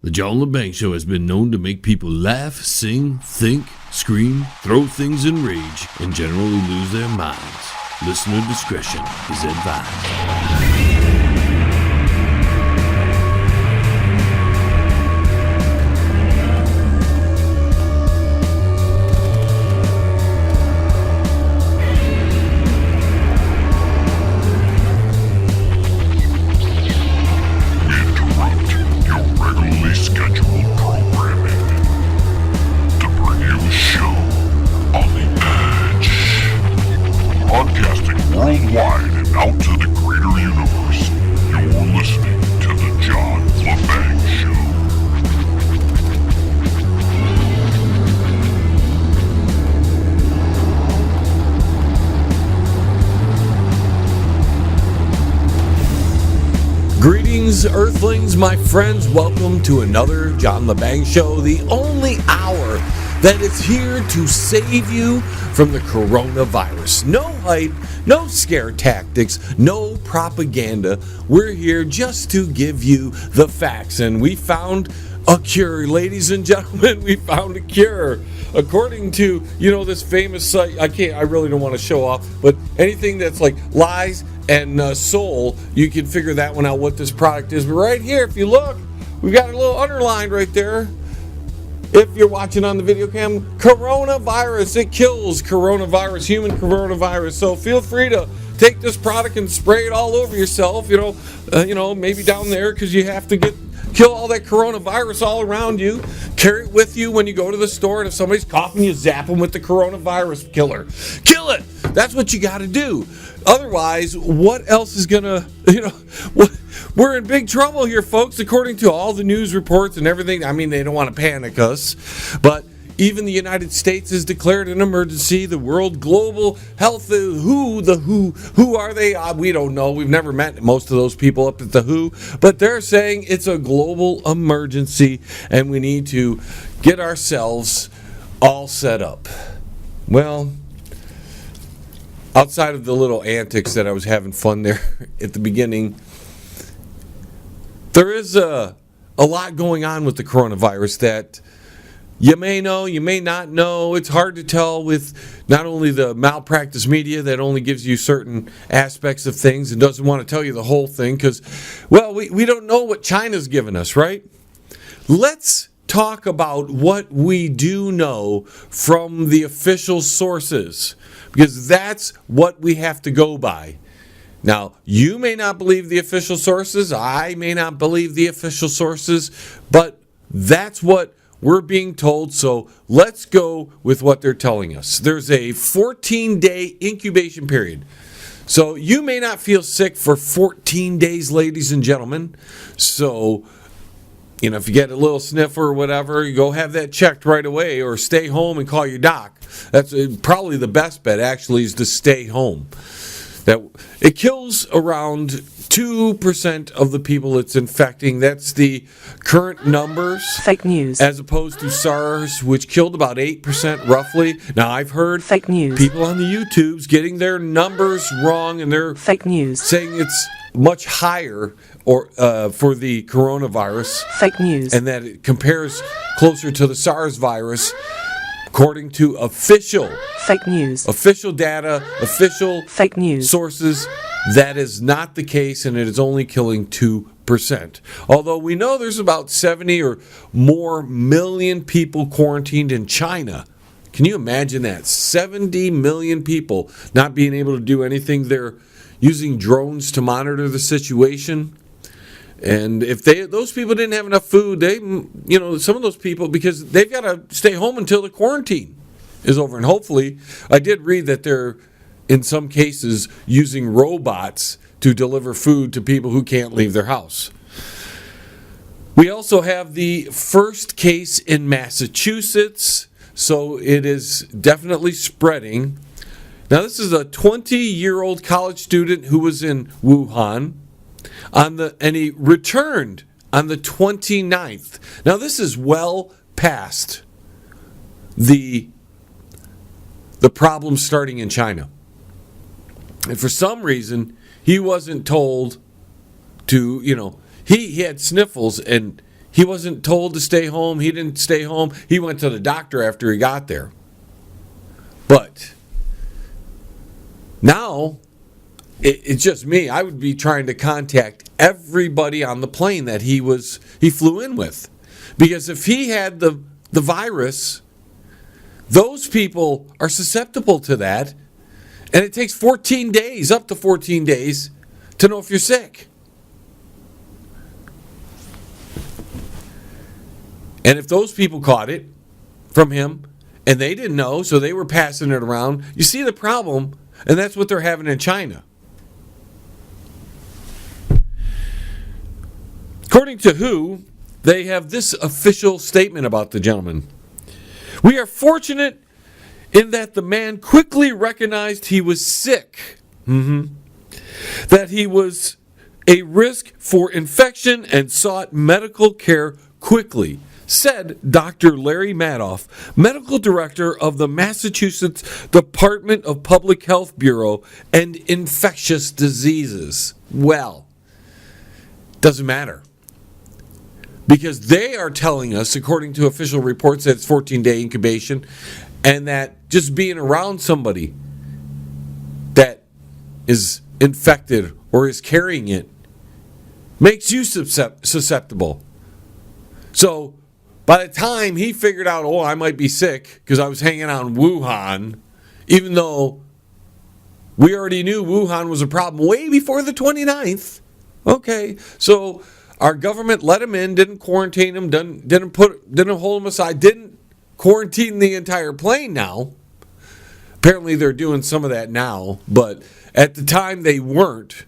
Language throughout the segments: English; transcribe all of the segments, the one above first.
The John Lebang Show has been known to make people laugh, sing, think, scream, throw things in rage, and generally lose their minds. Listener discretion is advised. Worldwide and out to the greater universe, you're listening to the John Lebang Show. Greetings, Earthlings, my friends. Welcome to another John Lebang Show, the only hour that is here to save you from the coronavirus. No hype, no scare tactics, no propaganda. We're here just to give you the facts. And we found a cure, ladies and gentlemen. We found a cure. According to, this famous site, I really don't want to show off, but anything that's like lies and soul, you can figure that one out, what this product is. But right here, if you look, we've got a little underlined right there. If you're watching on the video cam, coronavirus, it kills coronavirus, human coronavirus. So feel free to take this product and spray it all over yourself, maybe down there because you have to kill all that coronavirus all around you. Carry it with you when you go to the store, and if somebody's coughing, you zap them with the coronavirus killer. Kill it! That's what you got to do. Otherwise, what else is going to, we're in big trouble here, folks, according to all the news reports and everything. I mean, they don't want to panic us, but even the United States has declared an emergency. The World Global Health, who are they? We don't know. We've never met most of those people up at the WHO, but they're saying it's a global emergency and we need to get ourselves all set up. Well, outside of the little antics that I was having fun there at the beginning, there is a lot going on with the coronavirus that you may know, you may not know. It's hard to tell with not only the malpractice media that only gives you certain aspects of things and doesn't want to tell you the whole thing because, we don't know what China's given us, right? Let's talk about what we do know from the official sources, because that's what we have to go by. Now, you may not believe the official sources, I may not believe the official sources, but that's what we're being told, so let's go with what they're telling us. There's a 14-day incubation period. So you may not feel sick for 14 days, ladies and gentlemen. So, if you get a little sniffer or whatever, you go have that checked right away or stay home and call your doc. That's probably the best bet, actually, is to stay home. That it kills around 2% of the people it's infecting. That's the current numbers. Fake news. As opposed to SARS, which killed about 8% roughly. Now, I've heard fake news. People on the YouTubes getting their numbers wrong, and they're fake news, saying it's much higher or for the coronavirus. Fake news. And that it compares closer to the SARS virus. According to official fake news, official data, official fake news sources, that is not the case, and it is only killing 2%. Although we know there's about 70 or more million people quarantined in China. Can you imagine that? 70 million people not being able to do anything. They're using drones to monitor the situation. And if those people didn't have enough food, some of those people, because they've got to stay home until the quarantine is over. And hopefully, I did read that they're, in some cases, using robots to deliver food to people who can't leave their house. We also have the first case in Massachusetts, so it is definitely spreading. Now, this is a 20-year-old college student who was in Wuhan. And he returned on the 29th. Now, this is well past the problem starting in China. And for some reason, he wasn't told to, he had sniffles and He wasn't told to stay home. He didn't stay home. He went to the doctor after he got there. But now, it's just me. I would be trying to contact everybody on the plane that he flew in with. Because if he had the virus, those people are susceptible to that. And it takes 14 days, up to 14 days, to know if you're sick. And if those people caught it from him, and they didn't know, so they were passing it around, you see the problem, and that's what they're having in China. According to WHO, they have this official statement about the gentleman. We are fortunate in that the man quickly recognized he was sick, that he was a risk for infection and sought medical care quickly, said Dr. Larry Madoff, medical director of the Massachusetts Department of Public Health Bureau and Infectious Diseases. Well, doesn't matter. Because they are telling us, according to official reports, that it's 14-day incubation, and that just being around somebody that is infected or is carrying it makes you susceptible. So by the time he figured out, I might be sick because I was hanging out in Wuhan, even though we already knew Wuhan was a problem way before the 29th. Okay, so our government let him in, didn't quarantine him, didn't hold him aside, didn't quarantine the entire plane now. Apparently they're doing some of that now, but at the time they weren't.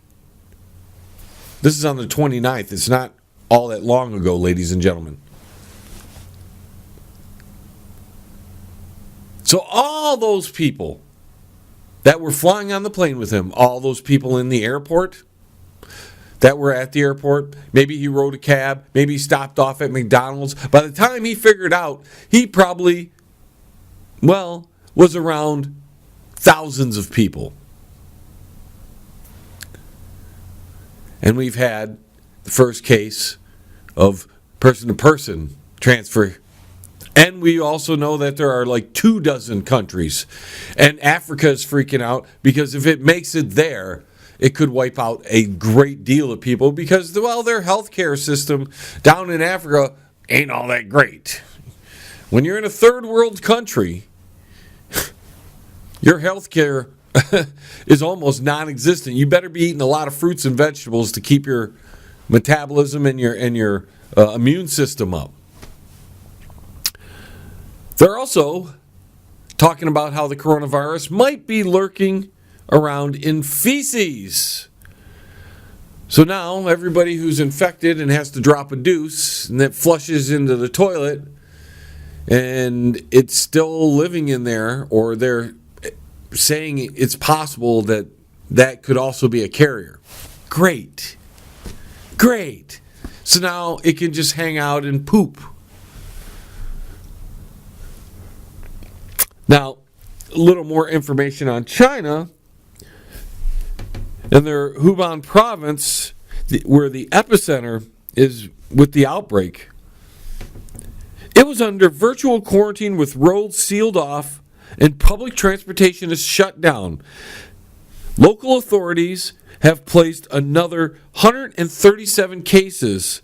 This is on the 29th. It's not all that long ago, ladies and gentlemen. So all those people that were flying on the plane with him, all those people in the airport that were at the airport, maybe he rode a cab, maybe he stopped off at McDonald's. By the time he figured out, he probably, was around thousands of people. And we've had the first case of person-to-person transfer. And we also know that there are like 24 countries. And Africa is freaking out because if it makes it there, it could wipe out a great deal of people because, their healthcare system down in Africa ain't all that great. When you're in a third world country, your healthcare is almost non-existent. You better be eating a lot of fruits and vegetables to keep your metabolism and your immune system up. They're also talking about how the coronavirus might be lurking around in feces. So now everybody who's infected and has to drop a deuce and that flushes into the toilet and it's still living in there, or they're saying it's possible that could also be a carrier. Great. So now it can just hang out and poop. Now, a little more information on China. In their Hubei province, where the epicenter is with the outbreak, it was under virtual quarantine with roads sealed off and public transportation is shut down. Local authorities have placed another 137 cases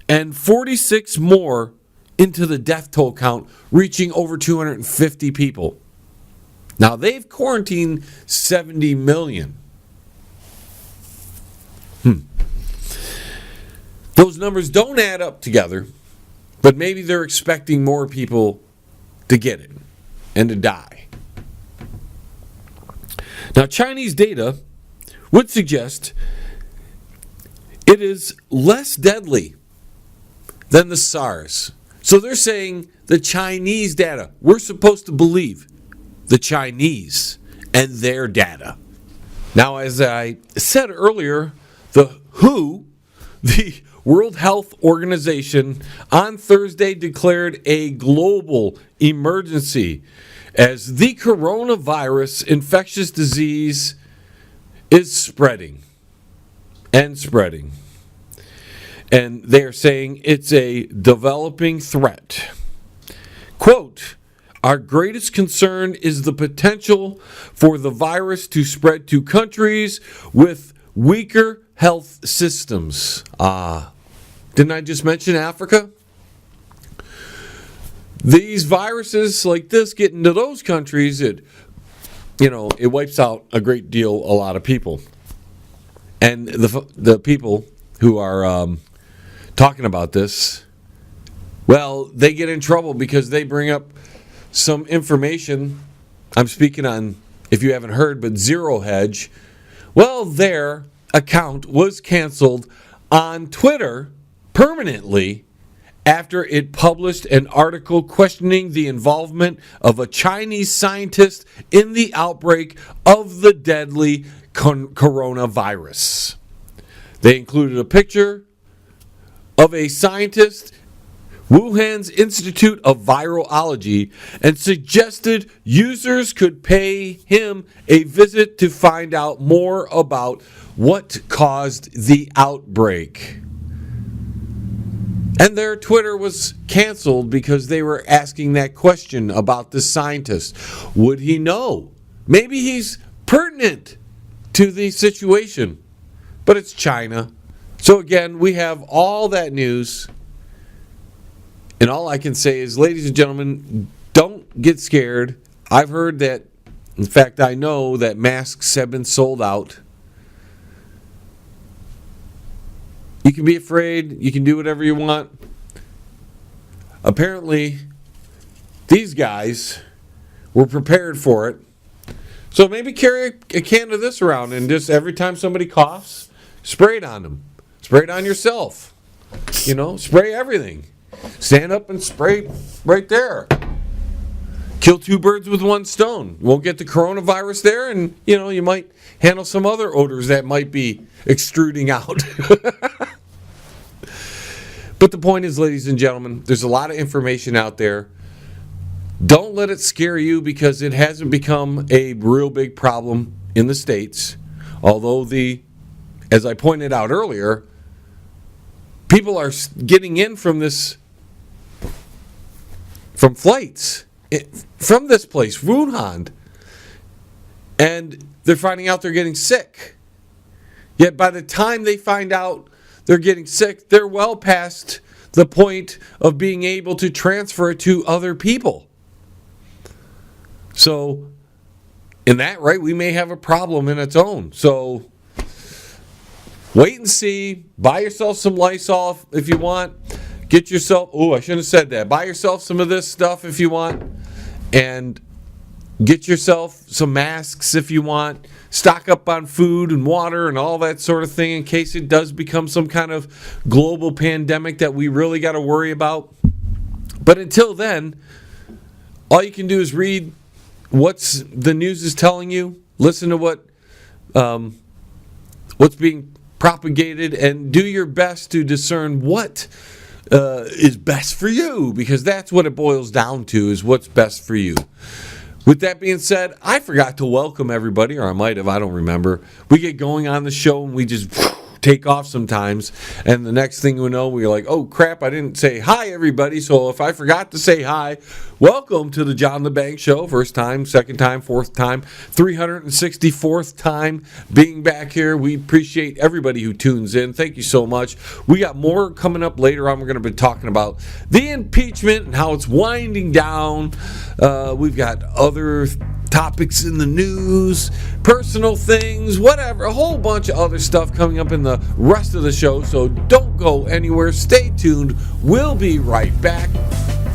and 46 more into the death toll count, reaching over 250 people. Now, they've quarantined 70 million. Those numbers don't add up together, but maybe they're expecting more people to get it and to die. Now, Chinese data would suggest it is less deadly than the SARS. So they're saying the Chinese data. We're supposed to believe the Chinese and their data. Now, as I said earlier, the WHO, the World Health Organization, on Thursday declared a global emergency as the coronavirus infectious disease is spreading and spreading. And they're saying it's a developing threat. Quote, our greatest concern is the potential for the virus to spread to countries with weaker health systems. Didn't I just mention Africa? These viruses like this get into those countries, it wipes out a lot of people. And the people who are talking about this, well, they get in trouble because they bring up some information. I'm speaking on, if you haven't heard, but Zero Hedge. Well, their account was canceled on Twitter permanently after it published an article questioning the involvement of a Chinese scientist in the outbreak of the deadly coronavirus. They included a picture of a scientist, Wuhan's Institute of Virology, and suggested users could pay him a visit to find out more about what caused the outbreak. And their Twitter was canceled because they were asking that question about the scientist. Would he know? Maybe he's pertinent to the situation. But it's China. So again, we have all that news. And all I can say is, ladies and gentlemen, don't get scared. I've heard that, in fact, I know that masks have been sold out. You can be afraid. You can do whatever you want. Apparently, these guys were prepared for it. So maybe carry a can of this around and just every time somebody coughs, spray it on them. Spray it on yourself. Spray everything. Stand up and spray right there. Kill two birds with one stone. You won't get the coronavirus there, and you might handle some other odors that might be extruding out. But the point is, ladies and gentlemen, there's a lot of information out there. Don't let it scare you because it hasn't become a real big problem in the States. Although as I pointed out earlier, people are getting in from flights from this place, Wuhan, and they're finding out they're getting sick. Yet by the time they find out they're getting sick, they're well past the point of being able to transfer it to other people. So, in that, right, we may have a problem in its own. So, wait and see. Buy yourself some Lysol if you want. Get yourself, I shouldn't have said that. Buy yourself some of this stuff if you want. And get yourself some masks if you want. Stock up on food and water and all that sort of thing in case it does become some kind of global pandemic that we really got to worry about. But until then, all you can do is read what's the news is telling you. Listen to what's being propagated and do your best to discern what is best for you, because that's what it boils down to, is what's best for you. With that being said, I forgot to welcome everybody, or I might have, I don't remember. We get going on the show and we just take off sometimes, and the next thing we know, we're like, oh crap, I didn't say hi everybody. So if I forgot to say hi, welcome to the John Lebang Show. First time, second time, fourth time, 364th time being back here. We appreciate everybody who tunes in. Thank you so much. We got more coming up later on. We're going to be talking about the impeachment and how it's winding down. We've got other topics in the news, personal things, whatever, a whole bunch of other stuff coming up in the rest of the show. So don't go anywhere. Stay tuned. We'll be right back.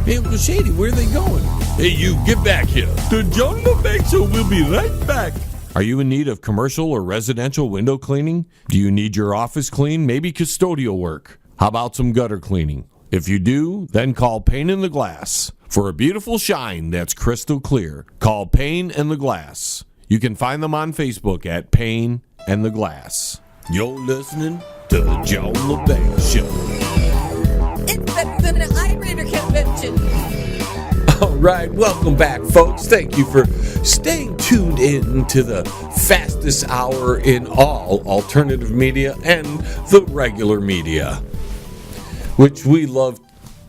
Hey, Uncle Shady, where are they going? Hey, you, get back here. The John Lebang Show will be right back. Are you in need of commercial or residential window cleaning? Do you need your office cleaned? Maybe custodial work? How about some gutter cleaning? If you do, then call Pane in the Glass. For a beautiful shine that's crystal clear, call Pane and the Glass. You can find them on Facebook at Pane and the Glass. You're listening to the John Lebang Show. It's the Feminine Liberator Convention. All right, welcome back, folks. Thank you for staying tuned in to the fastest hour in all alternative media and the regular media. which we love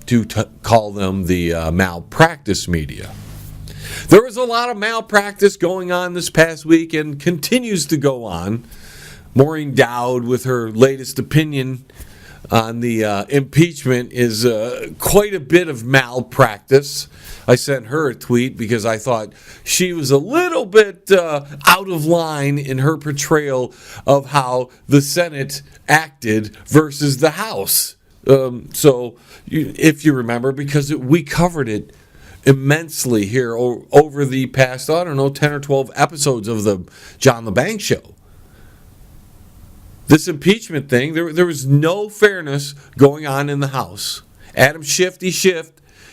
to call them the malpractice media. There was a lot of malpractice going on this past week and continues to go on. Maureen Dowd, with her latest opinion on the impeachment, is quite a bit of malpractice. I sent her a tweet because I thought she was a little bit out of line in her portrayal of how the Senate acted versus the House. If you remember, because we covered it immensely here over the past, 10 or 12 episodes of the John Lebang Show. This impeachment thing, there was no fairness going on in the House. Adam Schiff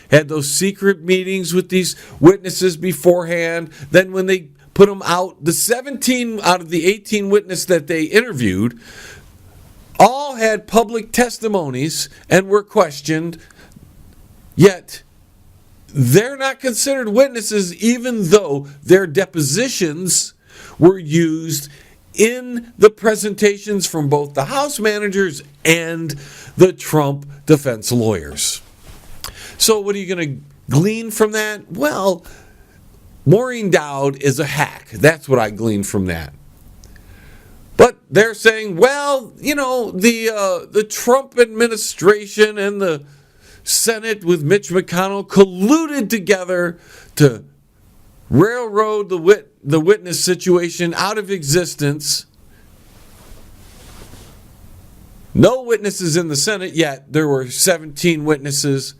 had those secret meetings with these witnesses beforehand. Then when they put them out, the 17 out of the 18 witnesses that they interviewed all had public testimonies and were questioned, yet they're not considered witnesses even though their depositions were used in the presentations from both the House managers and the Trump defense lawyers. So what are you going to glean from that? Well, Maureen Dowd is a hack. That's what I gleaned from that. But they're saying, well, the Trump administration and the Senate with Mitch McConnell colluded together to railroad the witness situation out of existence. No witnesses in the Senate, yet there were 17 witnesses,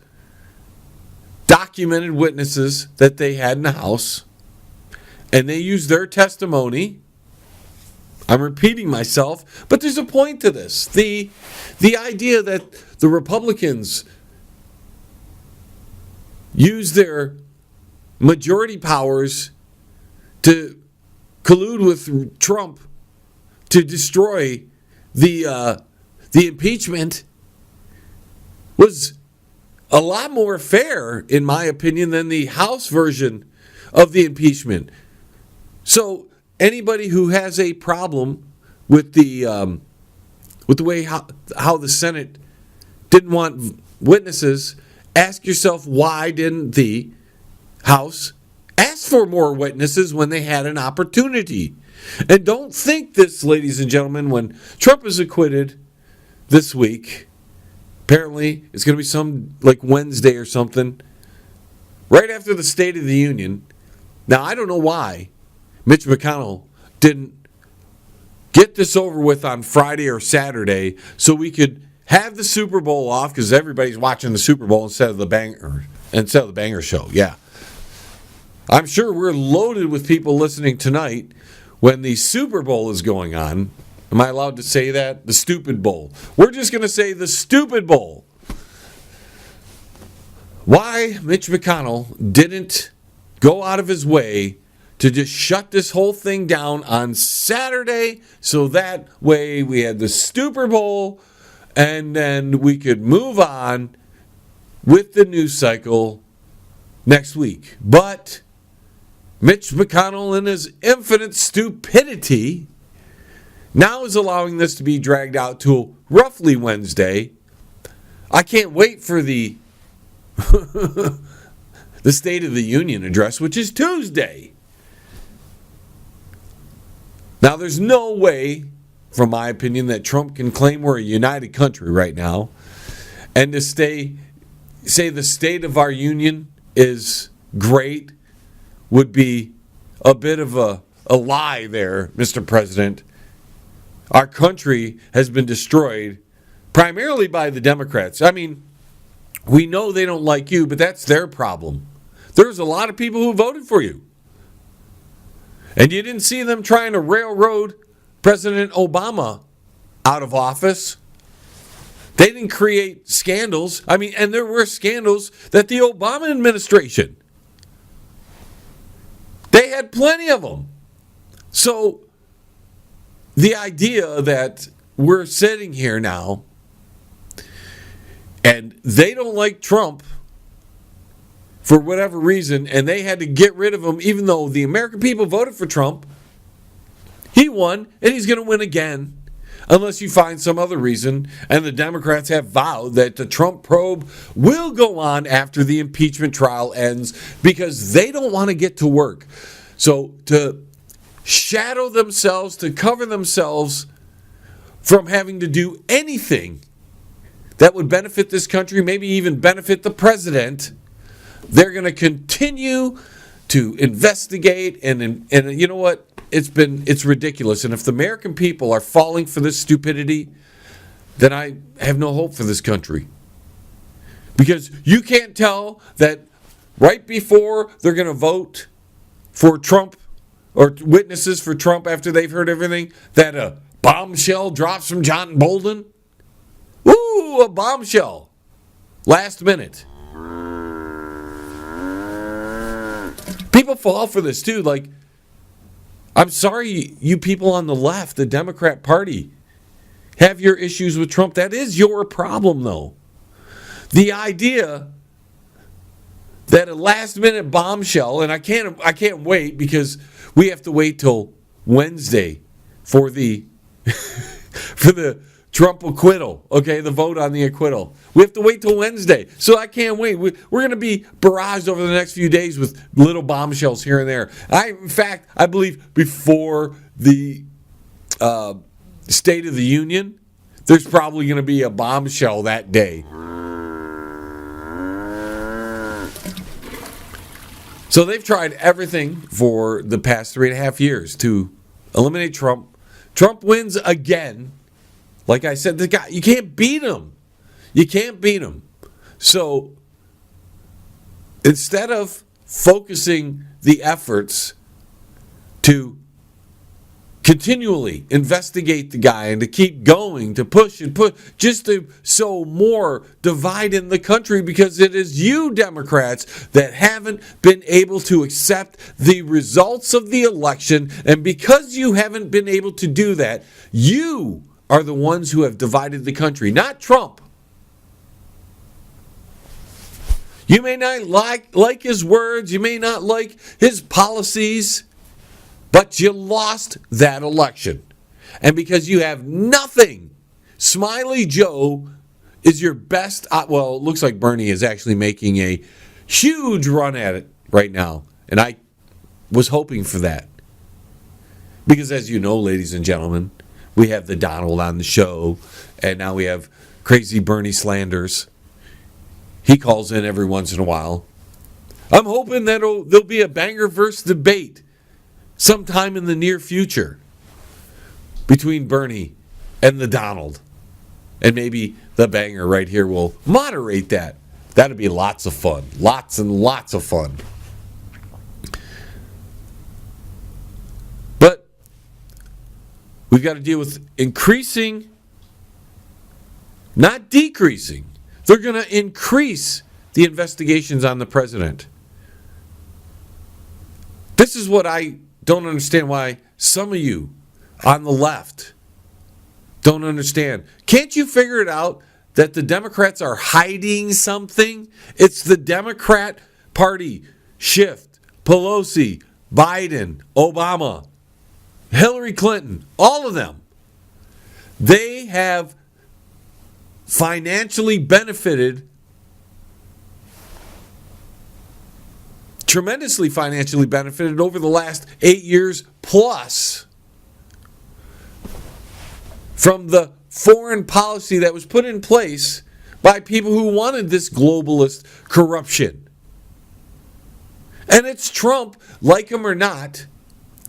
documented witnesses that they had in the House, and they used their testimony. I'm repeating myself, but there's a point to this. The idea that the Republicans use their majority powers to collude with Trump to destroy the impeachment was a lot more fair, in my opinion, than the House version of the impeachment. So anybody who has a problem with the way how the Senate didn't want witnesses, ask yourself, why didn't the House ask for more witnesses when they had an opportunity? And don't think this, ladies and gentlemen, when Trump is acquitted this week, apparently it's going to be some like Wednesday or something, right after the State of the Union. Now, I don't know why Mitch McConnell didn't get this over with on Friday or Saturday so we could have the Super Bowl off, because everybody's watching the Super Bowl instead of the Banger Show. Yeah. I'm sure we're loaded with people listening tonight when the Super Bowl is going on. Am I allowed to say that? The Stupid Bowl. We're just going to say the Stupid Bowl. Why Mitch McConnell didn't go out of his way to just shut this whole thing down on Saturday, so that way we had the Super Bowl and then we could move on with the news cycle next week. But Mitch McConnell, in his infinite stupidity, now is allowing this to be dragged out to roughly Wednesday. I can't wait for the the State of the Union address, which is Tuesday. Now, there's no way, from my opinion, that Trump can claim we're a united country right now and to say the state of our union is great would be a bit of a lie there, Mr. President. Our country has been destroyed primarily by the Democrats. I mean, we know they don't like you, but that's their problem. There's a lot of people who voted for you. And you didn't see them trying to railroad President Obama out of office. They didn't create scandals. I mean, and there were scandals that the Obama administration, they had plenty of them. So the idea that we're sitting here now and they don't like Trump for whatever reason, and they had to get rid of him even though the American people voted for Trump, he won and he's going to win again. unless you find some other reason. And the Democrats have vowed that the Trump probe will go on after the impeachment trial ends because they don't want to get to work. So to shadow themselves, to cover themselves from having to do anything that would benefit this country, maybe even benefit the president, they're going to continue to investigate. And you know what? It's ridiculous. And if the American people are falling for this stupidity, then I have no hope for this country. Because you can't tell that right before they're going to vote for Trump or witnesses for Trump after they've heard everything, that a bombshell drops from John Bolton. Ooh, a bombshell. Last minute. People fall for this too. Like, I'm sorry, you people on the left, the Democrat Party, have your issues with Trump. That is your problem, though. The idea that a last-minute bombshell, and I can't wait because we have to wait till Wednesday for the for the Trump acquittal, okay, the vote on the acquittal. We have to wait till Wednesday, so I can't wait. We're going to be barraged over the next few days with little bombshells here and there. In fact, I believe before the State of the Union, there's probably going to be a bombshell that day. So they've tried everything for the past 3.5 years to eliminate Trump. Trump wins again. Like I said, the guy, you can't beat him. You can't beat him. So instead of focusing the efforts to continually investigate the guy and to keep going, to push and push, just to sow more divide in the country, because it is you Democrats that haven't been able to accept the results of the election. And because you haven't been able to do that, you are the ones who have divided the country, not Trump. You may not like his words, you may not like his policies, but you lost that election. And because you have nothing, Smiley Joe is your best. Well, it looks like Bernie is actually making a huge run at it right now. And I was hoping for that. Because as you know, ladies and gentlemen, we have the Donald on the show, and now we have Crazy Bernie Slanders. He calls in every once in a while. I'm hoping that there'll be a banger-verse debate sometime in the near future between Bernie and the Donald. And maybe the banger right here will moderate that. That'd be lots of fun. Lots and lots of fun. But we've got to deal with increasing, not decreasing. They're going to increase the investigations on the president. This is what I don't understand, why some of you on the left don't understand. Can't you figure it out that the Democrats are hiding something? It's the Democrat Party. Schiff, Pelosi, Biden, Obama, Hillary Clinton, all of them. They have financially benefited, tremendously financially benefited over the last 8 years plus from the foreign policy that was put in place by people who wanted this globalist corruption. And it's Trump, like him or not,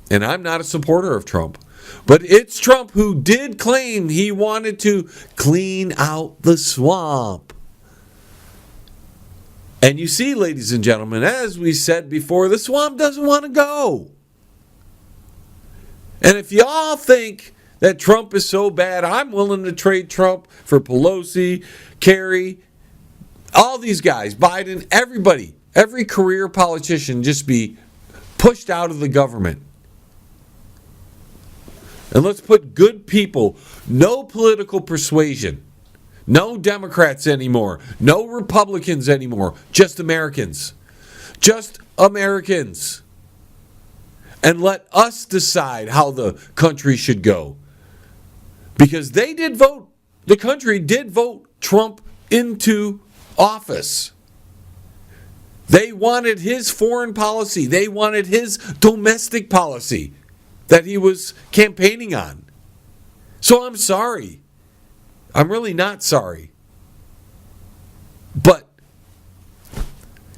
and I'm not a supporter of Trump, but it's Trump who did claim he wanted to clean out the swamp. And you see, ladies and gentlemen, as we said before, the swamp doesn't want to go. And if y'all think that Trump is so bad, I'm willing to trade Trump for Pelosi, Kerry, all these guys, Biden, everybody, every career politician just be pushed out of the government. And let's put good people, no political persuasion, no Democrats anymore, no Republicans anymore, just Americans. Just Americans. And let us decide how the country should go. Because they did vote, the country did vote Trump into office. They wanted his foreign policy. They wanted his domestic policy that he was campaigning on. So I'm sorry. I'm really not sorry. But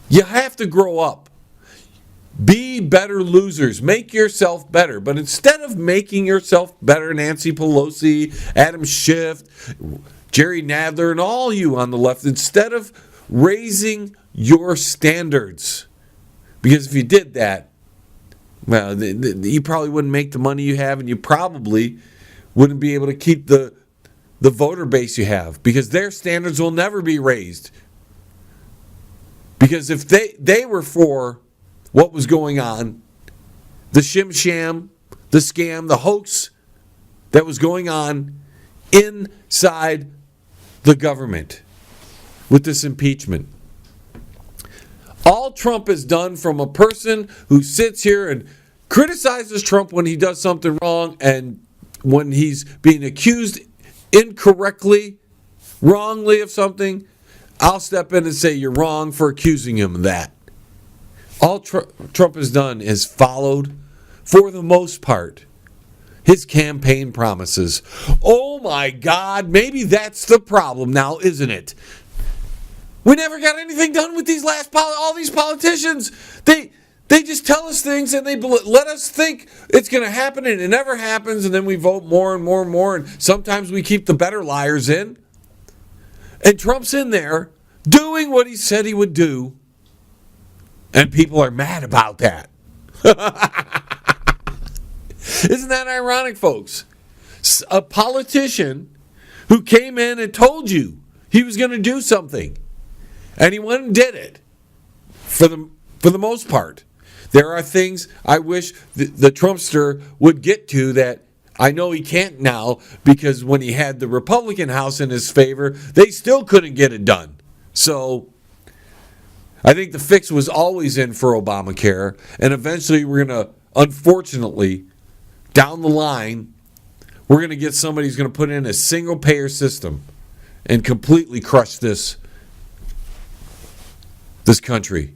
you have to grow up. Be better losers. Make yourself better. But instead of making yourself better, Nancy Pelosi, Adam Schiff, Jerry Nadler, and all you on the left, instead of raising your standards, because if you did that, well, you probably wouldn't make the money you have, and you probably wouldn't be able to keep the voter base you have, because their standards will never be raised. Because if they were for what was going on, the shim-sham, the scam, the hoax that was going on inside the government with this impeachment. All Trump has done, from a person who sits here and criticizes Trump when he does something wrong and when he's being accused incorrectly, wrongly of something, I'll step in and say you're wrong for accusing him of that. All Trump has done is followed, for the most part, his campaign promises. Oh my God, maybe that's the problem now, isn't it? We never got anything done with these all these politicians. They just tell us things and they let us think it's going to happen, and it never happens, and then we vote more and more and more, and sometimes we keep the better liars in. And Trump's in there doing what he said he would do, and people are mad about that. Isn't that ironic, folks? A politician who came in and told you he was going to do something, and he went and did it, for the most part. There are things I wish the Trumpster would get to that I know he can't now, because when he had the Republican House in his favor, they still couldn't get it done. So I think the fix was always in for Obamacare, and eventually we're going to, unfortunately, down the line, we're going to get somebody who's going to put in a single-payer system and completely crush this country.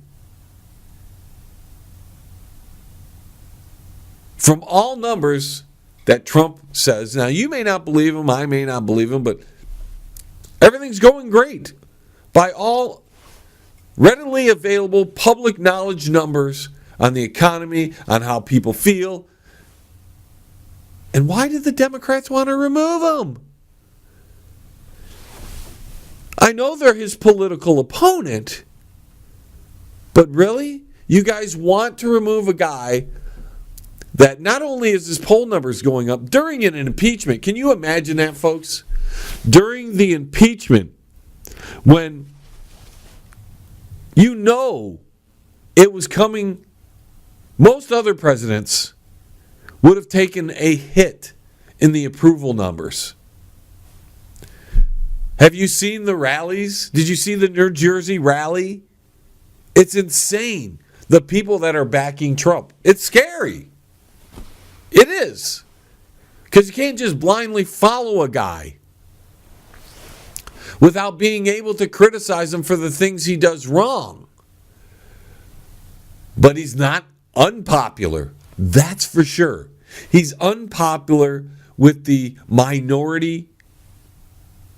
From all numbers that Trump says, now you may not believe him, I may not believe him, but everything's going great. By all readily available public knowledge numbers on the economy, on how people feel. And why did the Democrats want to remove him? I know they're his political opponent, but really? You guys want to remove a guy that not only is his poll numbers going up during an impeachment? Can you imagine that, folks? During the impeachment, when you know it was coming, most other presidents would have taken a hit in the approval numbers. Have you seen the rallies? Did you see the New Jersey rally? It's insane. The people that are backing Trump. It's scary. It is. Because you can't just blindly follow a guy without being able to criticize him for the things he does wrong. But he's not unpopular. That's for sure. He's unpopular with the minority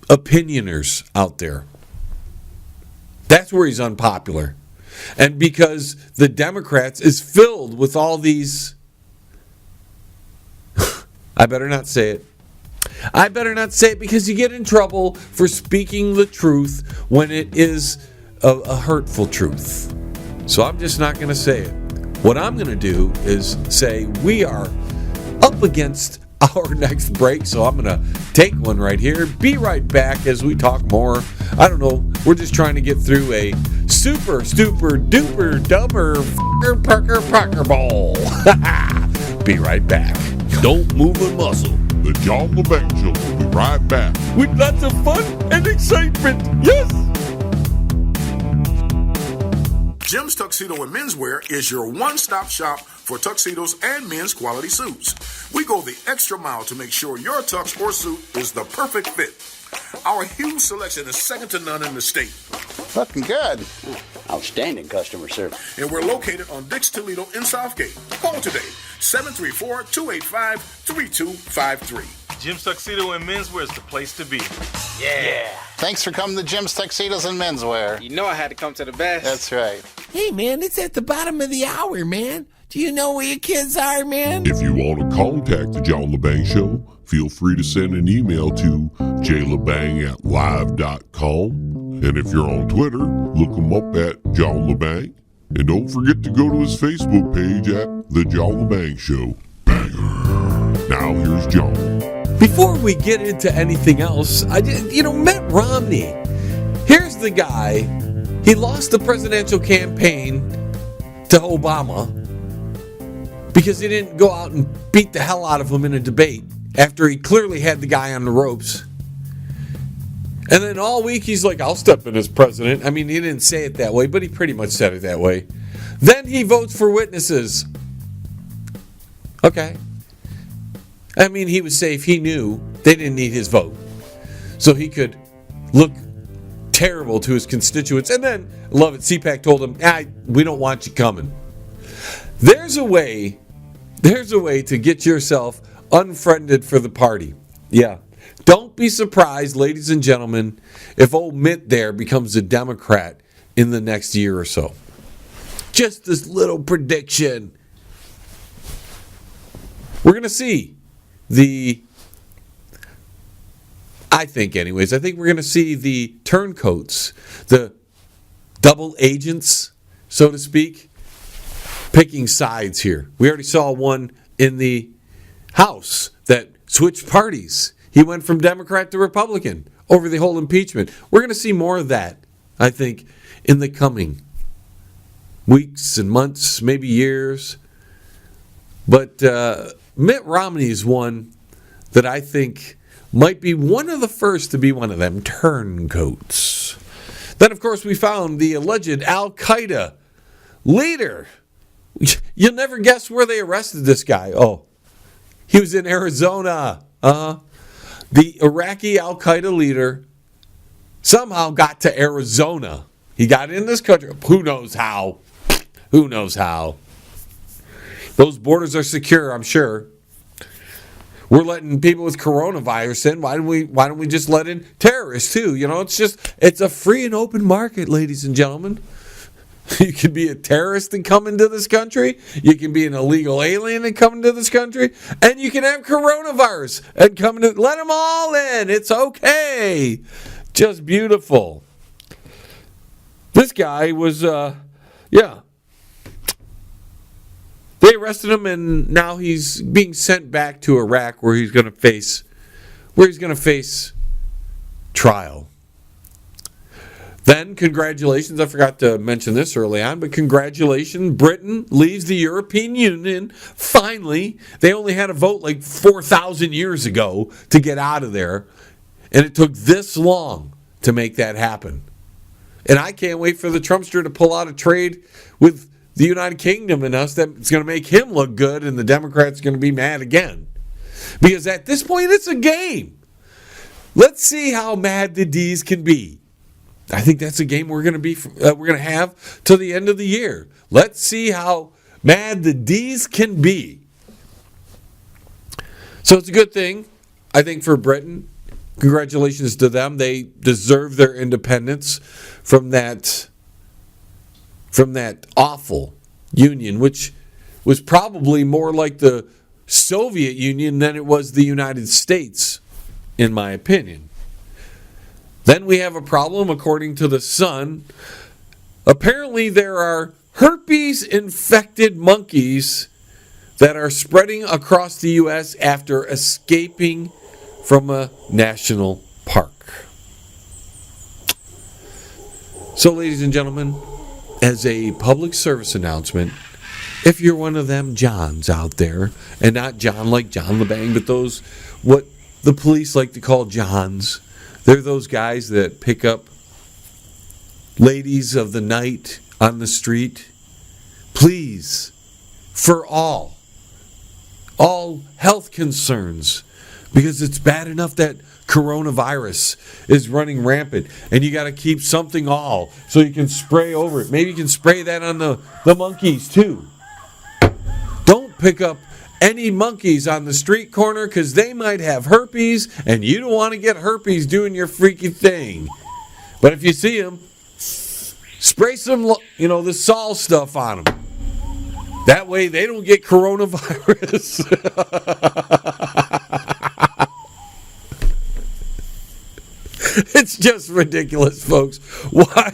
opinioners out there. That's where he's unpopular. And because the Democrats is filled with all these... I better not say it. I better not say it, because you get in trouble for speaking the truth when it is a hurtful truth. So I'm just not going to say it. What I'm going to do is say we are up against our next break, so I'm going to take one right here. Be right back as we talk more. I don't know. We're just trying to get through a super, duper, dumber, Parker Bowl. Be right back. Don't move a muscle. The John Lebang Show will be right back. With lots of fun and excitement. Yes! Jim's Tuxedo and Menswear is your one-stop shop for tuxedos and men's quality suits. We go the extra mile to make sure your tux or suit is the perfect fit. Our huge selection is second to none in the state. Looking good. Outstanding customer service. And we're located on Dix Toledo in Southgate. Call today, 734-285-3253. Jim's Tuxedo and Menswear is the place to be. Yeah. Thanks for coming to Jim's Tuxedos and Menswear. You know I had to come to the best. That's right. Hey, man, it's at the bottom of the hour, man. Do you know where your kids are, man? If you want to contact the John Lebang Show, feel free to send an email to jlebang@live.com. And if you're on Twitter, look him up at John Lebang. And don't forget to go to his Facebook page at The John Lebang Show. Banger. Now here's John. Before we get into anything else, Mitt Romney. Here's the guy. He lost the presidential campaign to Obama because he didn't go out and beat the hell out of him in a debate after he clearly had the guy on the ropes. And then all week he's like, I'll step in as president. I mean, he didn't say it that way, but he pretty much said it that way. Then he votes for witnesses. Okay. I mean, he was safe. He knew they didn't need his vote. So he could look terrible to his constituents. And then, love it, CPAC told him, we don't want you coming. There's a way to get yourself unfriended for the party. Yeah. Don't be surprised, ladies and gentlemen, if old Mitt there becomes a Democrat in the next year or so. Just this little prediction. We're going to see I think we're going to see the turncoats, the double agents, so to speak, picking sides here. We already saw one in the House that switched parties. He went from Democrat to Republican over the whole impeachment. We're going to see more of that, I think, in the coming weeks and months, maybe years. But Mitt Romney is one that I think might be one of the first to be one of them turncoats. Then, of course, we found the alleged Al-Qaeda leader. You'll never guess where they arrested this guy. Oh, he was in Arizona. The Iraqi Al-Qaeda leader somehow got to Arizona. He got in this country. Who knows how? Who knows how? Those borders are secure, I'm sure. We're letting people with coronavirus in. Why don't we just let in terrorists too? It's a free and open market, ladies and gentlemen. You can be a terrorist and come into this country. You can be an illegal alien and come into this country. And you can have coronavirus and come into. Let them all in. It's okay. Just beautiful. This guy was, They arrested him, and now he's being sent back to Iraq, where he's going to face trial. Then, congratulations, I forgot to mention this early on, but congratulations, Britain leaves the European Union. Finally, they only had a vote like 4,000 years ago to get out of there, and it took this long to make that happen. And I can't wait for the Trumpster to pull out a trade with the United Kingdom and us that's going to make him look good, and the Democrats are going to be mad again. Because at this point, it's a game. Let's see how mad the D's can be. I think that's a game we're going to have till the end of the year. Let's see how mad the D's can be. So it's a good thing, I think, for Britain. Congratulations to them. They deserve their independence from that awful union, which was probably more like the Soviet Union than it was the United States, in my opinion. Then we have a problem, according to the Sun. Apparently there are herpes-infected monkeys that are spreading across the U.S. after escaping from a national park. So, ladies and gentlemen, as a public service announcement, if you're one of them Johns out there, and not John like John Lebang, but those, what the police like to call Johns, they're those guys that pick up ladies of the night on the street, please, for all health concerns, because it's bad enough that coronavirus is running rampant, and you got to keep something all so you can spray over it. Maybe you can spray that on the monkeys too. Don't pick up any monkeys on the street corner, because they might have herpes, and you don't want to get herpes doing your freaky thing. But if you see them, spray some, the Sol stuff on them. That way they don't get coronavirus. It's just ridiculous, folks. Why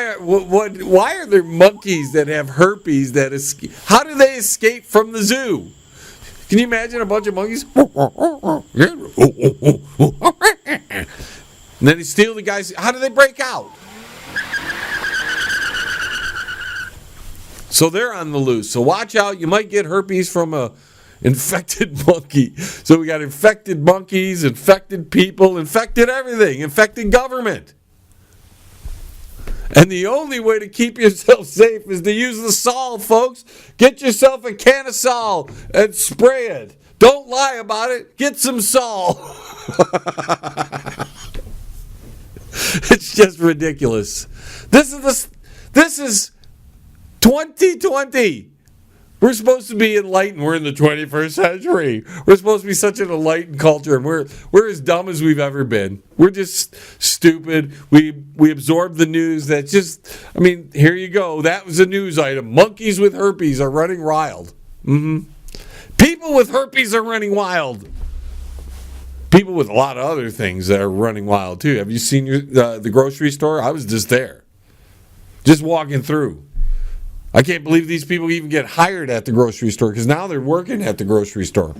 are there monkeys that have herpes that escape? How do they escape from the zoo? Can you imagine a bunch of monkeys? And then they steal the guys. How do they break out? So they're on the loose. So watch out. You might get herpes from a infected monkey. So we got infected monkeys, infected people, infected everything, infected government. And the only way to keep yourself safe is to use the Sol, folks. Get yourself a can of Sol and spray it. Don't lie about it. Get some Sol. It's just ridiculous. This is 2020. We're supposed to be enlightened. We're in the 21st century. We're supposed to be such an enlightened culture, and we're as dumb as we've ever been. We're just stupid. We absorb the news. That's just, here you go. That was a news item. Monkeys with herpes are running wild. People with herpes are running wild. People with a lot of other things that are running wild too. Have you seen the grocery store? I was just there, just walking through. I can't believe these people even get hired at the grocery store, because now they're working at the grocery store.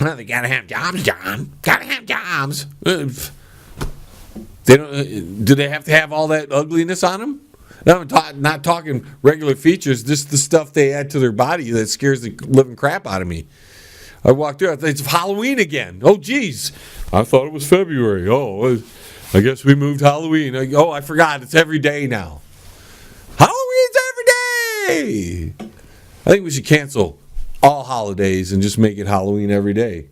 Well, they gotta have jobs, John. Gotta have jobs. They don't. Do they have to have all that ugliness on them? I'm not talking regular features. Just the stuff they add to their body that scares the living crap out of me. I walked through. I thought it's Halloween again. Oh, geez. I thought it was February. Oh, I guess we moved Halloween. I forgot. It's every day now. Halloween's every day. I think we should cancel all holidays and just make it Halloween every day.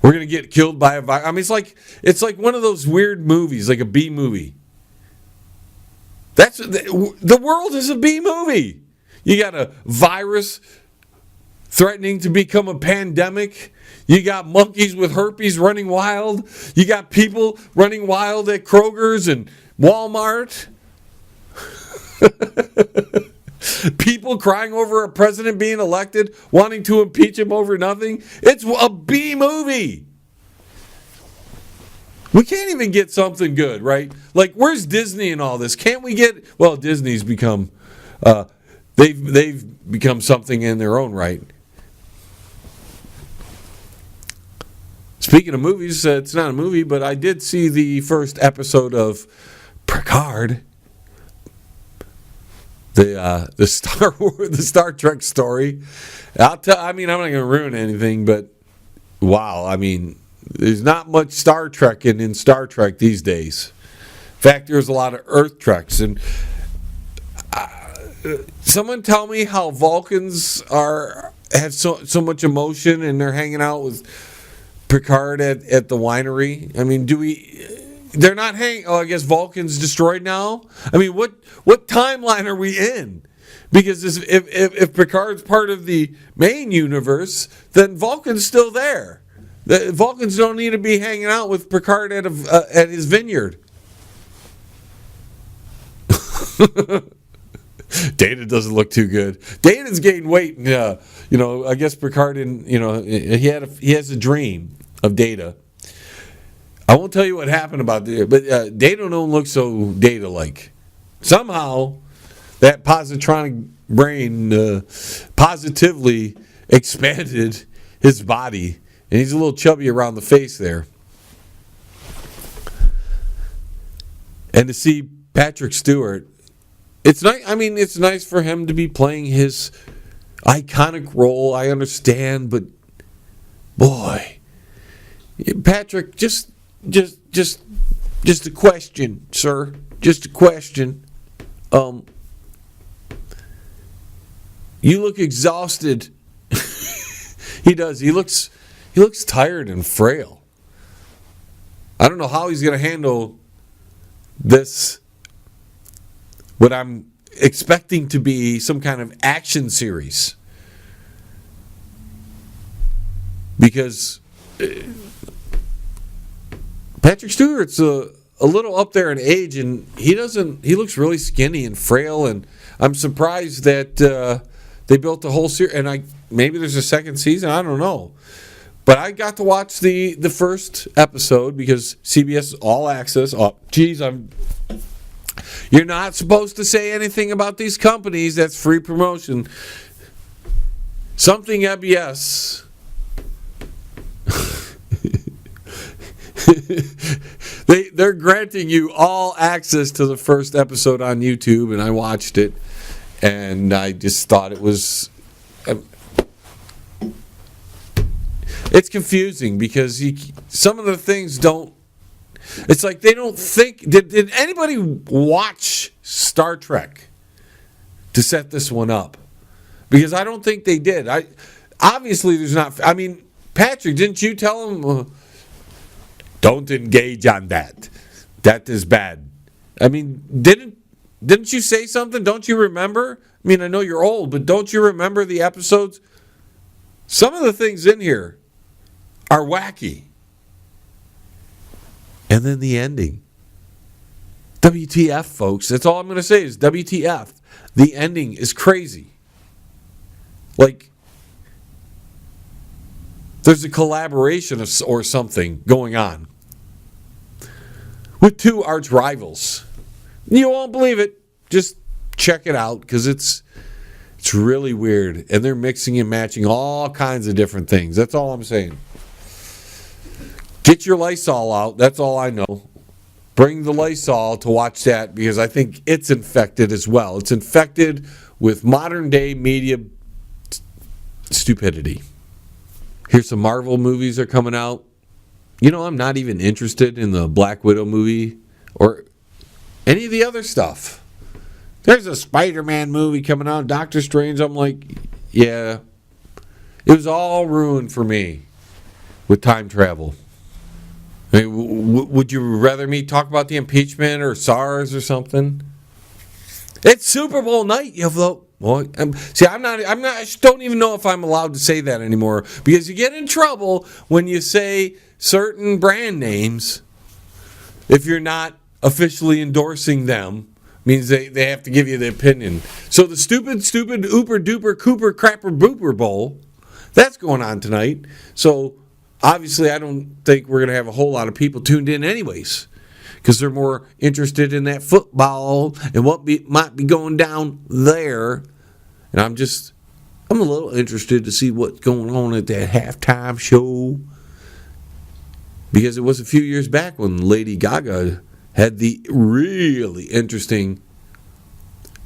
We're gonna get killed by a virus. It's like one of those weird movies, like a B movie. The world is a B movie. You got a virus threatening to become a pandemic. You got monkeys with herpes running wild. You got people running wild at Kroger's and Walmart. People crying over a president being elected, wanting to impeach him over nothing. It's a B movie. We can't even get something good, right? Like, where's Disney and all this? Can't we get? Well, Disney's become they've become something in their own right. Speaking of movies, it's not a movie, but I did see the first episode of Picard. The Star Trek story. I'm not going to ruin anything, but wow, there's not much Star Trek in Star Trek these days. In fact, there's a lot of Earth Treks. And someone tell me how Vulcans have so much emotion, and they're hanging out with Picard at the winery. They're not hanging. Oh, I guess Vulcan's destroyed now. What timeline are we in? Because if Picard's part of the main universe, then Vulcan's still there. The Vulcans don't need to be hanging out with Picard at his vineyard. Data doesn't look too good. Data's gained weight. I guess Picard he has a dream of Data. I won't tell you what happened about Data, but Data don't look so Data-like. Somehow, that positronic brain positively expanded his body, and he's a little chubby around the face there. And to see Patrick Stewart, it's nice. It's nice for him to be playing his iconic role. I understand, but boy, Patrick, just a question, sir. just a question. You look exhausted. He does. He looks tired and frail. I don't know how he's going to handle this, what I'm expecting to be some kind of action series. Because Patrick Stewart's a little up there in age, and he looks really skinny and frail, and I'm surprised that they built the whole series, and maybe there's a second season, I don't know. But I got to watch the first episode because CBS All Access. Oh, geez, you're not supposed to say anything about these companies. That's free promotion. Something MBS. They're granting you all access to the first episode on YouTube, and I watched it, and I just thought it was. It's confusing because some of the things don't. It's like they don't think. Did anybody watch Star Trek to set this one up? Because I don't think they did. Obviously there's not. I mean, Patrick, didn't you tell him? Don't engage on that. That is bad. I mean, didn't you say something? Don't you remember? I mean, I know you're old, but don't you remember the episodes? Some of the things in here are wacky. And then the ending. WTF, folks. That's all I'm going to say is WTF. The ending is crazy. Like, there's a collaboration or something going on with two arch rivals. You won't believe it. Just check it out because it's really weird. And they're mixing and matching all kinds of different things. That's all I'm saying. Get your Lysol out. That's all I know. Bring the Lysol to watch that because I think it's infected as well. It's infected with modern day media stupidity. Here's some Marvel movies are coming out. You know, I'm not even interested in the Black Widow movie or any of the other stuff. There's a Spider-Man movie coming out, Doctor Strange. I'm like, yeah. It was all ruined for me with time travel. I mean, would you rather me talk about the impeachment or SARS or something? It's Super Bowl night, you vote. Well, see, I don't even know if I'm allowed to say that anymore because you get in trouble when you say certain brand names if you're not officially endorsing them. Means they have to give you the opinion. So the stupid, ooper duper cooper crapper booper bowl, that's going on tonight. So obviously I don't think we're going to have a whole lot of people tuned in anyways because they're more interested in that football and what might be going down there. And I'm a little interested to see what's going on at that halftime show because it was a few years back when Lady Gaga had the really interesting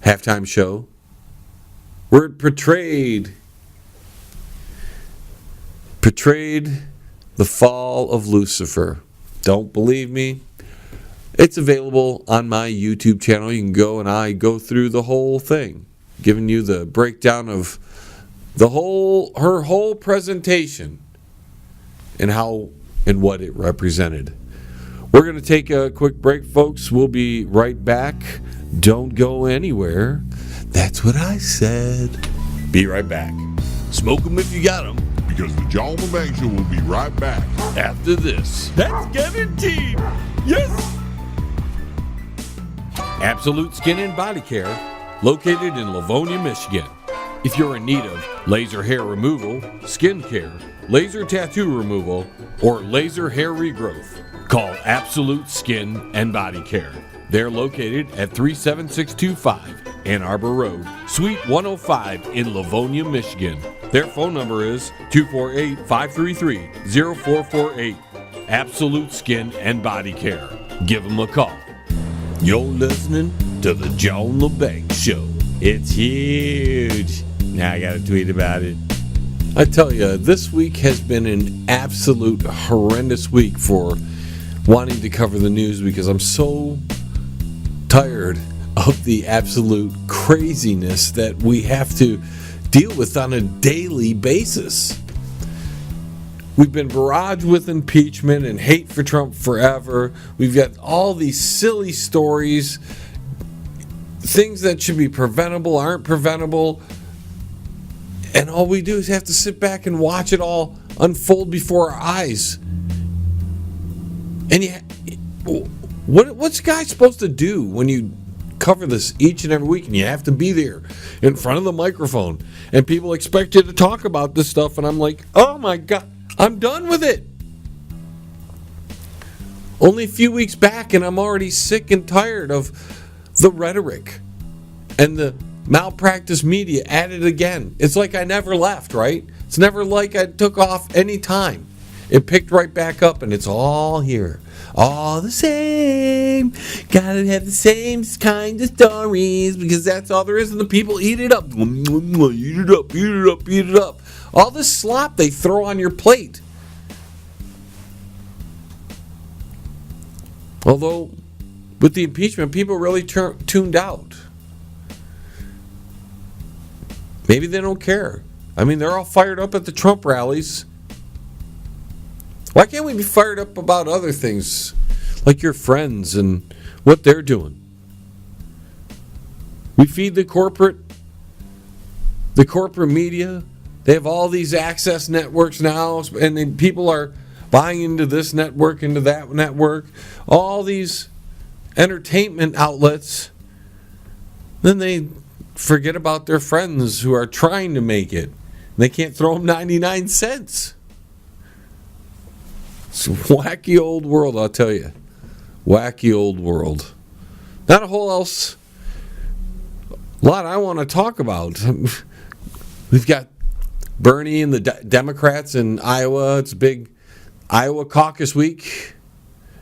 halftime show where it portrayed the fall of Lucifer. Don't believe me? It's available on my YouTube channel. You can go and I go through the whole thing, giving you the breakdown of her whole presentation and how and what it represented. We're going to take a quick break, folks. We'll be right back. Don't go anywhere. That's what I said. Be right back. Smoke them if you got them. Because the John Lebang Show will be right back. After this. That's guaranteed. Yes. Absolute Skin and Body Care, located in Livonia, Michigan. If you're in need of laser hair removal, skin care, laser tattoo removal, or laser hair regrowth, call Absolute Skin and Body Care. They're located at 37625 Ann Arbor Road, Suite 105 in Livonia, Michigan. Their phone number is 248-533-0448. Absolute Skin and Body Care. Give them a call. You're listening to the John Lebang Show. It's huge. Now I got to tweet about it. I tell you, this week has been an absolute horrendous week for wanting to cover the news because I'm so tired of the absolute craziness that we have to deal with on a daily basis. We've been barraged with impeachment and hate for Trump forever. We've got all these silly stories, things that should be preventable aren't preventable, and all we do is have to sit back and watch it all unfold before our eyes. And what's a guy supposed to do when you cover this each and every week and you have to be there in front of the microphone and people expect you to talk about this stuff, and I'm like, oh my God, I'm done with it. Only a few weeks back and I'm already sick and tired of the rhetoric and the malpractice media at it again. It's like I never left, right? It's never like I took off any time. It picked right back up and it's all here. All the same. Gotta have the same kind of stories because that's all there is, and the people eat it up. Eat it up, eat it up, eat it up. All this slop they throw on your plate. Although, with the impeachment, people really tuned out. Maybe they don't care. I mean, they're all fired up at the Trump rallies. Why can't we be fired up about other things, like your friends and what they're doing? We feed the corporate media. They have all these access networks now, and people are buying into this network, into that network, all these entertainment outlets. Then they forget about their friends who are trying to make it. They can't throw them 99 cents. It's a wacky old world, I'll tell you. Wacky old world. Not a whole else lot I want to talk about. We've got Bernie and the Democrats in Iowa. It's a big Iowa caucus week.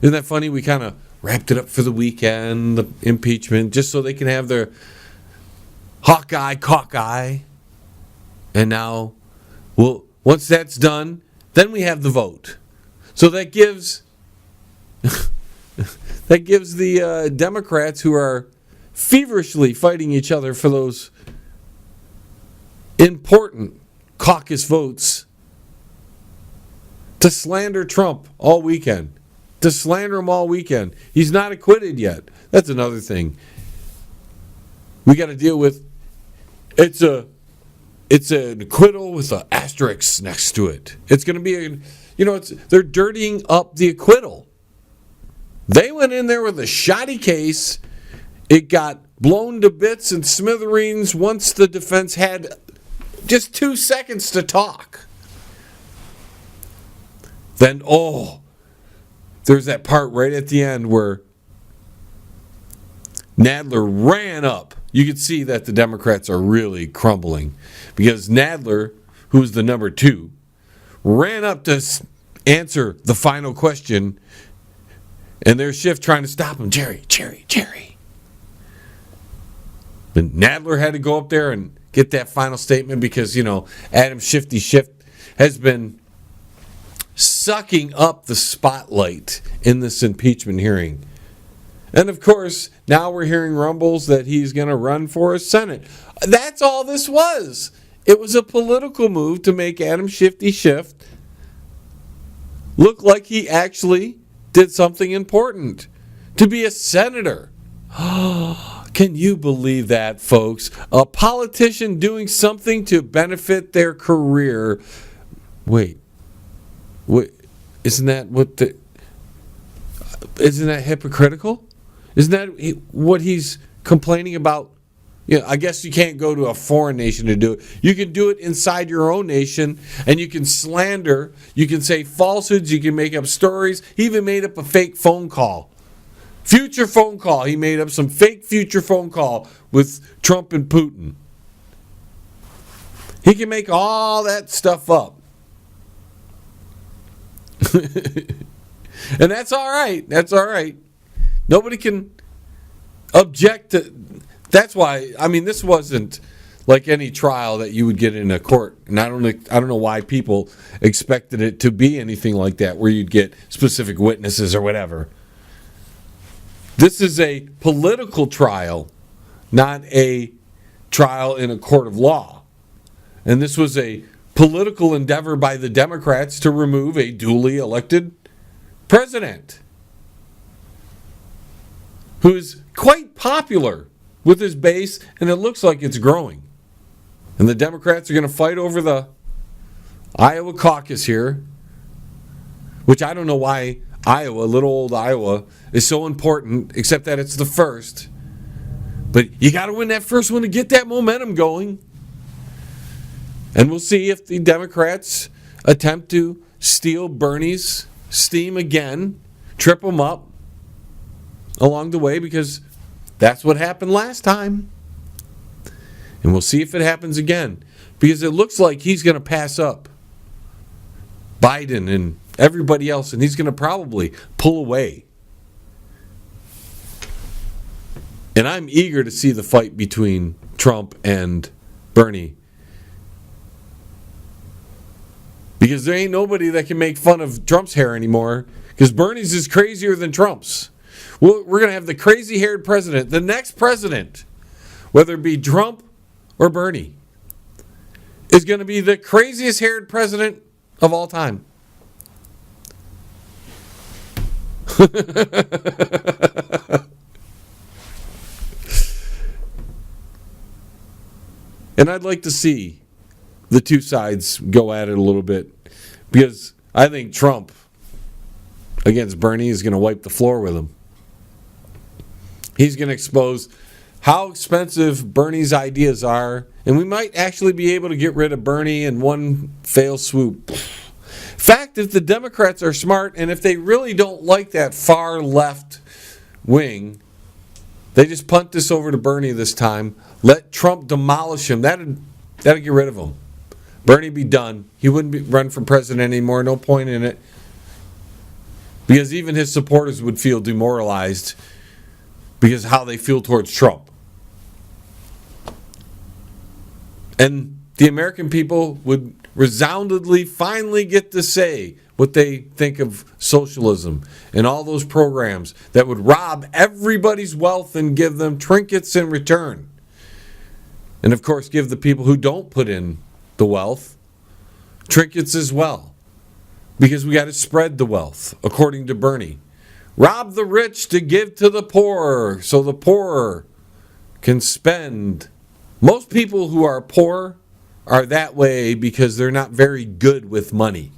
Isn't that funny? We kind of wrapped it up for the weekend, the impeachment, just so they can have their Hawkeye. And now, well, once that's done, then we have the vote. So that gives the Democrats, who are feverishly fighting each other for those important caucus votes, to slander Trump all weekend. To slander him all weekend. He's not acquitted yet. That's another thing we got to deal with. It's an acquittal with an asterisk next to it. It's going to be they're dirtying up the acquittal. They went in there with a shoddy case. It got blown to bits and smithereens once the defense had just 2 seconds to talk. Then, there's that part right at the end where Nadler ran up. You could see that the Democrats are really crumbling because Nadler, who's the number 2, ran up to answer the final question, and there's Schiff trying to stop him. Jerry. And Nadler had to go up there and get that final statement because, Adam Shifty Schiff has been sucking up the spotlight in this impeachment hearing. And of course, now we're hearing rumbles that he's going to run for a Senate. That's all this was. It was a political move to make Adam Shifty Schiff look like he actually did something important. To be a senator. Can you believe that, folks? A politician doing something to benefit their career. Wait, isn't that hypocritical? Isn't that what he's complaining about? I guess you can't go to a foreign nation to do it. You can do it inside your own nation, and you can slander, you can say falsehoods, you can make up stories. He even made up a fake phone call. Future phone call. He made up some fake future phone call with Trump and Putin. He can make all that stuff up. And that's all right. That's all right. Nobody can object to. That's why, this wasn't like any trial that you would get in a court. And I don't know why people expected it to be anything like that, where you'd get specific witnesses or whatever. This is a political trial, not a trial in a court of law. And this was a political endeavor by the Democrats to remove a duly elected president who is quite popular with his base, and it looks like it's growing. And the Democrats are going to fight over the Iowa caucus here, which I don't know why Iowa, little old Iowa, is so important, except that it's the first. But you got to win that first one to get that momentum going. And we'll see if the Democrats attempt to steal Bernie's steam again, trip him up along the way, because that's what happened last time. And we'll see if it happens again, because it looks like he's going to pass up Biden and everybody else, and he's going to probably pull away. And I'm eager to see the fight between Trump and Bernie, because there ain't nobody that can make fun of Trump's hair anymore, because Bernie's is crazier than Trump's. We're going to have the crazy-haired president, the next president, whether it be Trump or Bernie, is going to be the craziest-haired president of all time. And I'd like to see the two sides go at it a little bit, because I think Trump against Bernie is going to wipe the floor with him. He's going to expose how expensive Bernie's ideas are, and we might actually be able to get rid of Bernie in one fell swoop. In fact, if the Democrats are smart, and if they really don't like that far left wing, they just punt this over to Bernie this time. Let Trump demolish him. That'd get rid of him. Bernie be done. He wouldn't run for president anymore. No point in it. Because even his supporters would feel demoralized because of how they feel towards Trump. And the American people would resoundingly finally get to say what they think of socialism and all those programs that would rob everybody's wealth and give them trinkets in return. And of course, give the people who don't put in the wealth trinkets as well. Because we got to spread the wealth, according to Bernie. Rob the rich to give to the poor, so the poor can spend. Most people who are poor are that way because they're not very good with money.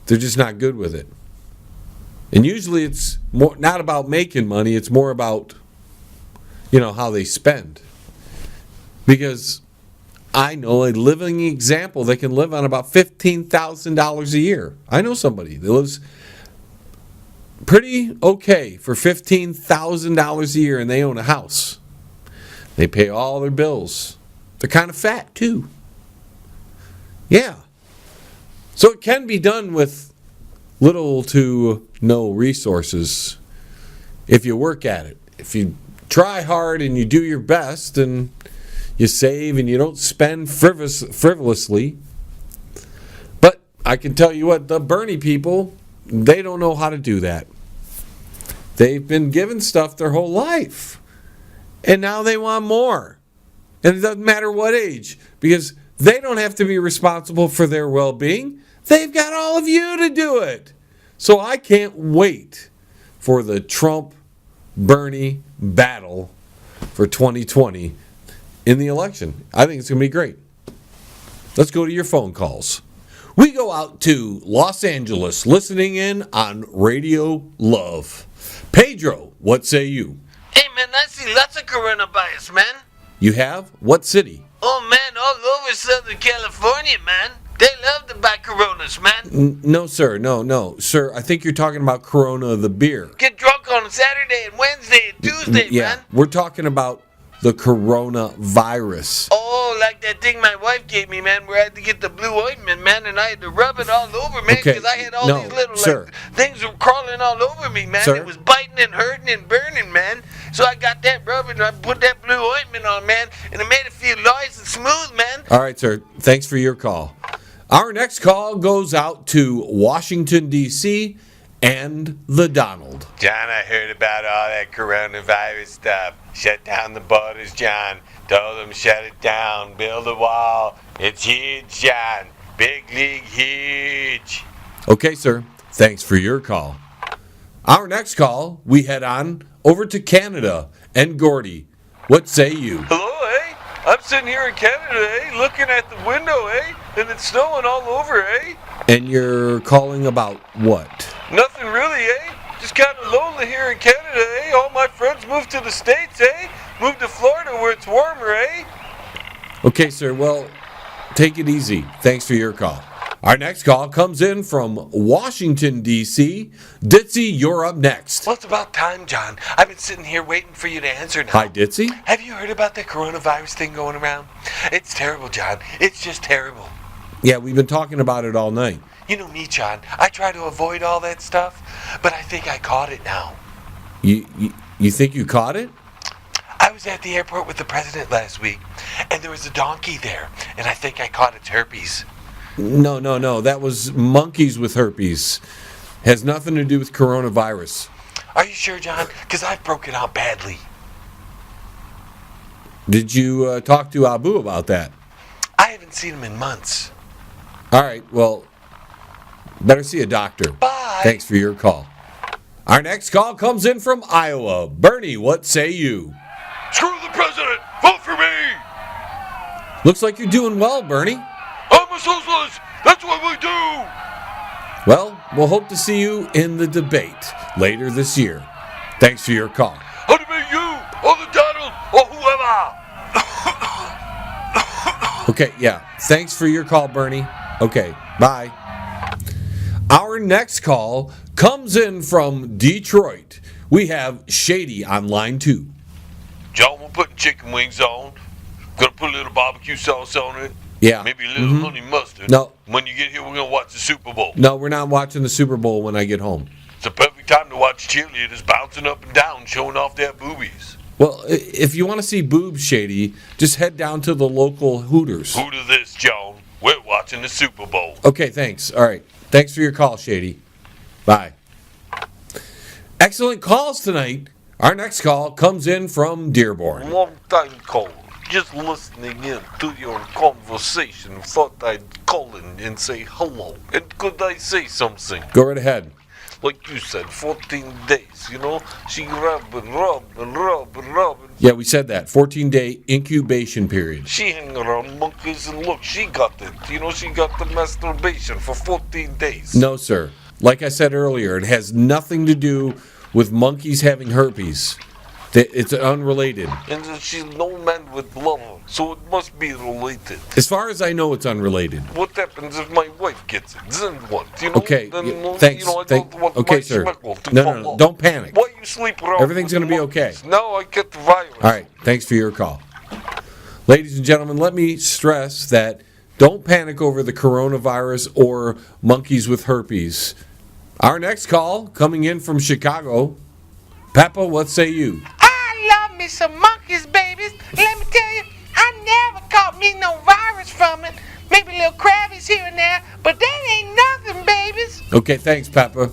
They're just not good with it. And usually it's not about making money, it's more about, how they spend. Because I know a living example that can live on about $15,000 a year. I know somebody that lives pretty okay for $15,000 a year, and they own a house. They pay all their bills. They're kind of fat, too. Yeah. So it can be done with little to no resources if you work at it. If you try hard and you do your best and you save and you don't spend frivolously. But I can tell you what, the Bernie people, they don't know how to do that. They've been given stuff their whole life. And now they want more. And it doesn't matter what age, because they don't have to be responsible for their well-being. They've got all of you to do it. So I can't wait for the Trump-Bernie battle for 2020 in the election. I think it's going to be great. Let's go to your phone calls. We go out to Los Angeles, listening in on Radio Love. Pedro, what say you? Hey, man, I see lots of coronavirus, man. You have? What city? Oh, man, all over Southern California, man. They love to buy Coronas, man. No, sir. No. Sir, I think you're talking about Corona, the beer. Get drunk on Saturday and Wednesday and Tuesday, man. We're talking about the coronavirus. Oh, like that thing my wife gave me, man, where I had to get the blue ointment, man, and I had to rub it all over, man, because I had all these little things were crawling all over me, man. Sir? It was biting and hurting and burning, man. So I got that rubbing and I put that blue ointment on, man, and it made it feel nice and smooth, man. All right, sir. Thanks for your call. Our next call goes out to Washington, D.C., and the Donald. John, I heard about all that coronavirus stuff. Shut down the borders, John. Told them shut it down. Build a wall. It's huge, John. Big league huge. Okay, sir. Thanks for your call. Our next call, we head on over to Canada. And Gordy, what say you? Hello, eh? I'm sitting here in Canada, eh? Looking at the window, eh? And it's snowing all over, eh? And you're calling about what? Nothing really, eh? Just kind of lonely here in Canada, eh? All my friends moved to the States, eh? Moved to Florida where it's warmer, eh? Okay, sir. Well, take it easy. Thanks for your call. Our next call comes in from Washington, D.C. Ditzy, you're up next. Well, it's about time, John. I've been sitting here waiting for you to answer now. Hi, Ditzy. Have you heard about the coronavirus thing going around? It's terrible, John. It's just terrible. Yeah, we've been talking about it all night. You know me, John. I try to avoid all that stuff, but I think I caught it now. You think you caught it? I was at the airport with the president last week, and there was a donkey there, and I think I caught its herpes. No. That was monkeys with herpes. Has nothing to do with coronavirus. Are you sure, John? Because I've broken out badly. Did you talk to Abu about that? I haven't seen him in months. All right, well, better see a doctor. Bye. Thanks for your call. Our next call comes in from Iowa. Bernie, what say you? Screw the president! Vote for me! Looks like you're doing well, Bernie. I'm a socialist! That's what we do! Well, we'll hope to see you in the debate later this year. Thanks for your call. How about you? Or the Donald? Or whoever? Okay, yeah. Thanks for your call, Bernie. Okay, bye. Our next call comes in from Detroit. We have Shady on line 2. John, we're putting chicken wings on. Gonna put a little barbecue sauce on it. Yeah. Maybe a little honey mustard. No. When you get here, we're gonna watch the Super Bowl. No, we're not watching the Super Bowl when I get home. It's a perfect time to watch cheerleaders bouncing up and down, showing off their boobies. Well, if you want to see boobs, Shady, just head down to the local Hooters. Hooter this, John. We're watching the Super Bowl. Okay, thanks. All right. Thanks for your call, Shady. Bye. Excellent calls tonight. Our next call comes in from Dearborn. Long time call. Just listening in to your conversation. Thought I'd call in and say hello. And could I say something? Go right ahead. Like you said, 14 days, you know? She rub and rub and rub and rub. And Yeah, we said that. 14-day incubation period. she hang around monkeys and look, she got it. You know, she got the masturbation for 14 days. No, sir. Like I said earlier, it has nothing to do with monkeys having herpes. It's unrelated. And she's no man with love, so it must be related. As far as I know, it's unrelated. What happens if my wife gets it? Then what? You know? Okay, Then, thanks. You know, I don't want Okay, my sir. schmeckle to No, fall no, no. off. Don't panic. Why you sleep around? Everything's with gonna be monkeys? okay. Now I get the virus. All right. Thanks for your call. Ladies and gentlemen, let me stress that don't panic over the coronavirus or monkeys with herpes. Our next call coming in from Chicago. Peppa, what say you? I love me some monkeys, babies. Let me tell you, I never caught me no virus from it. Maybe little crabbies here and there, but that ain't nothing, babies. Okay, thanks, Peppa.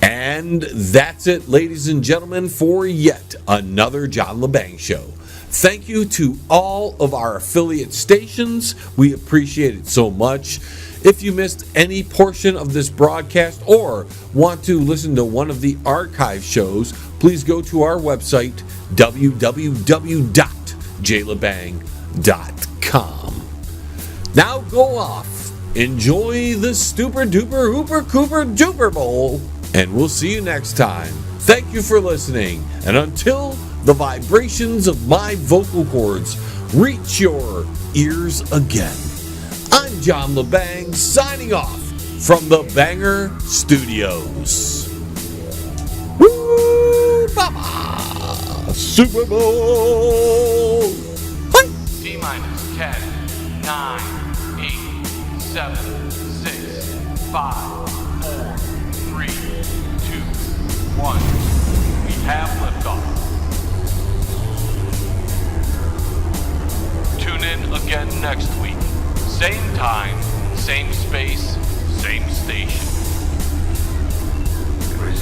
And that's it, ladies and gentlemen, for yet another John Lebang Show. Thank you to all of our affiliate stations. We appreciate it so much. If you missed any portion of this broadcast or want to listen to one of the archive shows, please go to our website, www.jlebang.com. Now go off, enjoy the Super Duper Hooper Cooper Duper Bowl, and we'll see you next time. Thank you for listening, and until the vibrations of my vocal cords reach your ears again, I'm John Lebang signing off from the Banger Studios. Woo! Baba! Super Bowl! Hi! T-minus 10, 9, 8, 7, 6, 5, 4, 3, 2, 1. We have liftoff. Tune in again next week. Same time, same space, same station.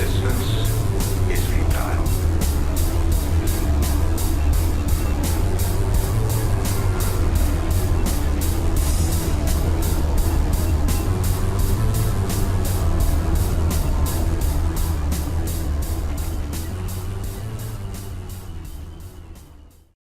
distance.